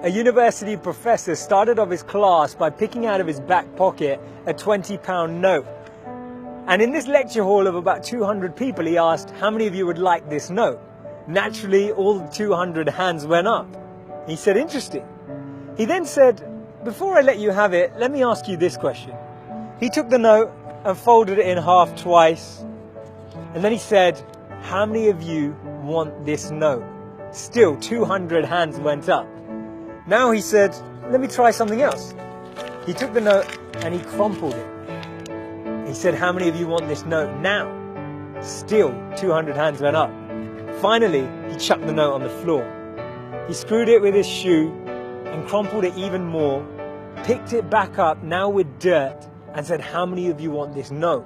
A university professor started off his class by picking out of his back pocket a £20 note. And in this lecture hall of about 200 people, he asked, how many of you would like this note? Naturally, all 200 hands went up. He said, interesting. He then said, before I let you have it, let me ask you this question. He took the note and folded it in half twice. And then he said, how many of you want this note? Still, 200 hands went up. Now he said, let me try something else. He took the note and he crumpled it. He said, how many of you want this note now? Still, 200 hands went up. Finally, he chucked the note on the floor. He screwed it with his shoe and crumpled it even more, picked it back up, now with dirt, and said, how many of you want this note?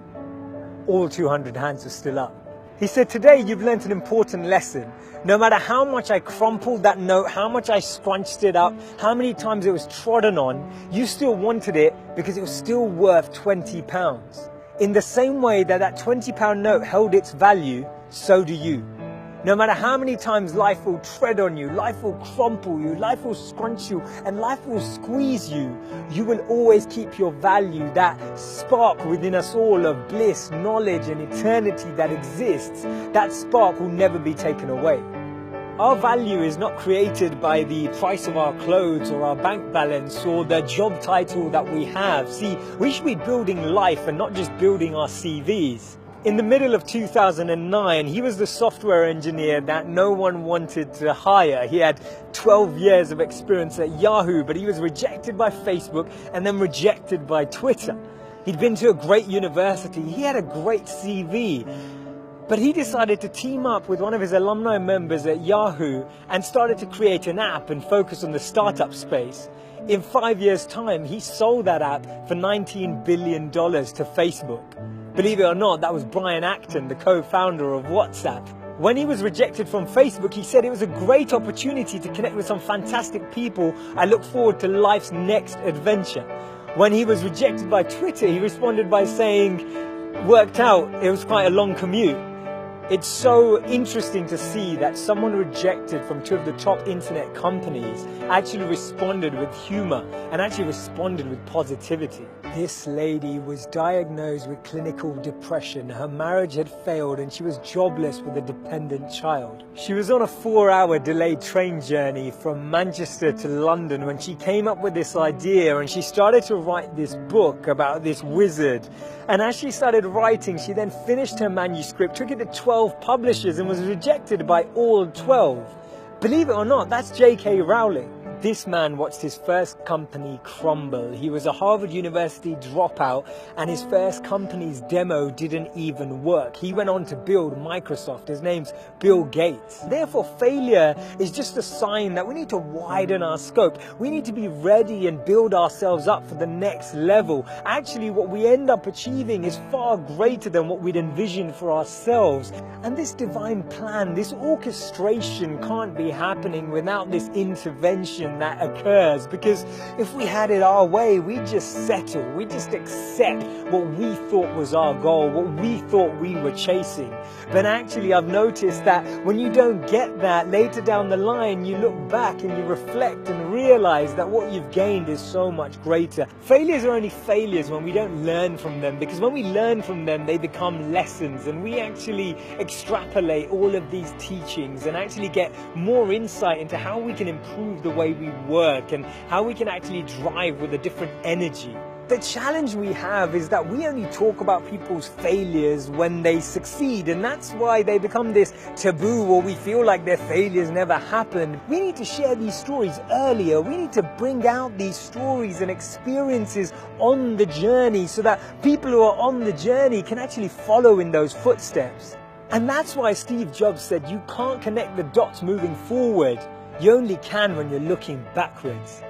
All 200 hands were still up. He said, today you've learnt an important lesson. No matter how much I crumpled that note, how much I scrunched it up, how many times it was trodden on, you still wanted it because it was still worth £20. In the same way that that £20 note held its value, so do you. No matter how many times life will tread on you, life will crumple you, life will scrunch you, and life will squeeze you, you will always keep your value, that spark within us all of bliss, knowledge, and eternity that exists. That spark will never be taken away. Our value is not created by the price of our clothes or our bank balance or the job title that we have. See, we should be building life and not just building our CVs. In the middle of 2009, he was the software engineer that no one wanted to hire. He had 12 years of experience at Yahoo, but he was rejected by Facebook and then rejected by Twitter. He'd been to a great university. He had a great CV. But he decided to team up with one of his alumni members at Yahoo and started to create an app and focus on the startup space. In 5 years' time, he sold that app for $19 billion to Facebook. Believe it or not, that was Brian Acton, the co-founder of WhatsApp. When he was rejected from Facebook, he said it was a great opportunity to connect with some fantastic people. I look forward to life's next adventure. When he was rejected by Twitter, he responded by saying, worked out, it was quite a long commute. It's so interesting to see that someone rejected from two of the top internet companies actually responded with humor and actually responded with positivity. This lady was diagnosed with clinical depression. Her marriage had failed and she was jobless with a dependent child. She was on a 4-hour delayed train journey from Manchester to London when she came up with this idea, and she started to write this book about this wizard. And as she started writing, she then finished her manuscript, took it to 12 publishers and was rejected by all 12. Believe it or not, that's J.K. Rowling. This man watched his first company crumble. He was a Harvard University dropout and his first company's demo didn't even work. He went on to build Microsoft. His name's Bill Gates. Therefore, failure is just a sign that we need to widen our scope. We need to be ready and build ourselves up for the next level. Actually, what we end up achieving is far greater than what we'd envisioned for ourselves. And this divine plan, this orchestration can't be happening without this intervention that occurs, because if we had it our way, we'd just settle, we'd just accept what we thought was our goal, what we thought we were chasing. But actually, I've noticed that when you don't get that, later down the line, you look back and you reflect and realize that what you've gained is so much greater. Failures are only failures when we don't learn from them, because when we learn from them, they become lessons, and we actually extrapolate all of these teachings and actually get more insight into how we can improve the way we work and how we can actually drive with a different energy. The challenge we have is that we only talk about people's failures when they succeed, and that's why they become this taboo, or we feel like their failures never happened. We need to share these stories earlier. We need to bring out these stories and experiences on the journey so that people who are on the journey can actually follow in those footsteps. And that's why Steve Jobs said you can't connect the dots moving forward. You only can when you're looking backwards.